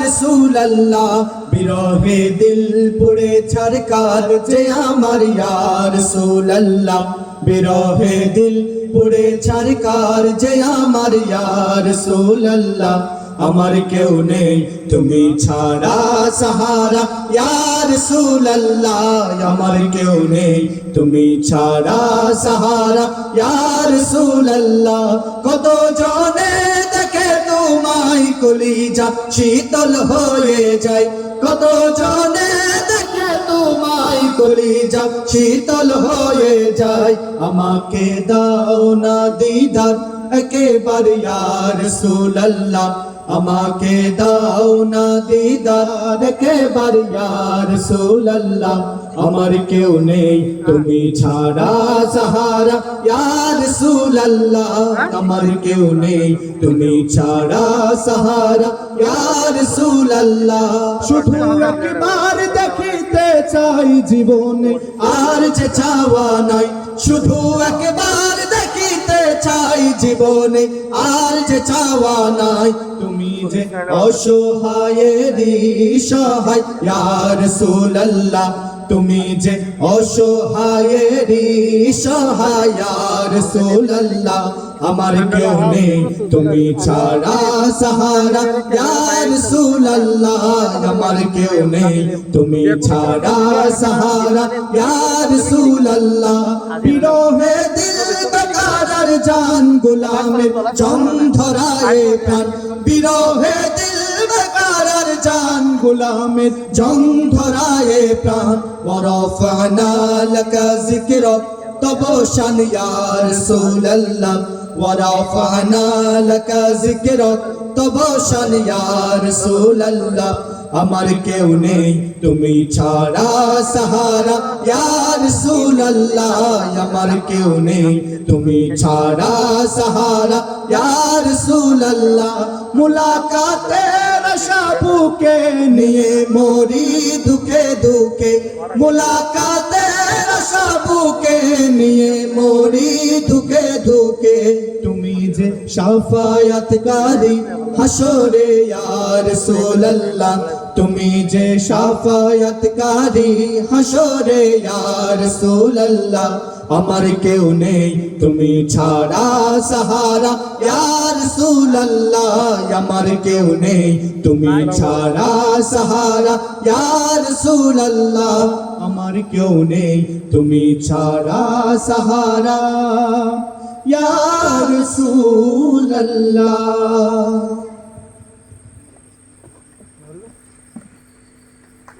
রাসূলুল্লাহ বিরহে দিল পুড়ে ছারকার যে আমার ইয়া রাসূলুল্লাহ বিরহে দিল পুড়ে ছারকার যে আমার ইয়া রাসূলুল্লাহ আমার কেউ নেই তুমি ছাড়া সাহারা ইয়া রাসূলুল্লাহ আমার কেউ নেই তুমি ছাড়া সাহারা ইয়া রাসূলুল্লাহ কত জনে দেখে তোমায় কলিজা শীতল হয়ে যায় কত জনে দেখে তোমায় কলিজা শীতল হয়ে যায় আমাকে দাও না দিদার একেবারে ইয়া রাসূলুল্লাহ আমাকে দাও না দিদার একেবারে ইয়া রাসূলুল্লাহ আমার কেউ নেই তুমি ছাড়া সাহারা ইয়া রাসূলুল্লাহ আমার কেউ নেই তুমি ছাড়া সাহারা ইয়া রাসূলুল্লাহ শুধু একবার দেখিতে চাই জীবনে আর যে চাওয়া নাই শুধু একবার দেখিতে চাই জীবনে আর যে চাওয়া নাই তুমি যে অসহায়েরই সহায় ইয়া রাসূলুল্লাহ তুমি যে অসহায়েরই সহায় ইয়া রাসূলুল্লাহ আমার কেউ নেই তুমি ছাড়া সাহারা ইয়া রাসূলুল্লাহ আমার কেউ নেই তুমি ছাড়া সাহারা ইয়া রাসূলুল্লাহ বিরহে দিল বেকার জান গোলামের জং ধরায় প্রাণ বিরহে দিল বেকার জান গোলামের জং ধরায় প্রাণ ওয়ারাফানা লাকা যিকরাক তব শান ইয়া রাসূলুল্লাহ ورفعنا لك ذكرك তব শান ইয়া রাসূলুল্লাহ আমার কেউ নেই তুমি ছাড়া সাহারা ইয়া রাসূলুল্লাহ আমার কেউ নেই তুমি ছাড়া সাহারা ইয়া রাসূলুল্লাহ মুলাকাতের আশা বুকে নিয়ে মরি দুঃখে দুঃখে মুলাকাতের আশা বুকে নিয়ে মরি দুঃখে দুঃখে তুমি যে শাফায়াতকারী হাসরে ইয়া রাসূলুল্লাহ তুমি যে শাফায়াতকারী হাসরে ইয়া রাসূলুল্লাহ আমার কেউ নেই তুমি ছাড়া সাহারা ইয়া রাসূলুল্লাহ আমার কেউ নেই তুমি ছাড়া সাহারা ইয়া রাসূলুল্লাহ আমার কেউ নেই তুমি ছাড়া সাহারা ইয়া রাসূলুল্লাহ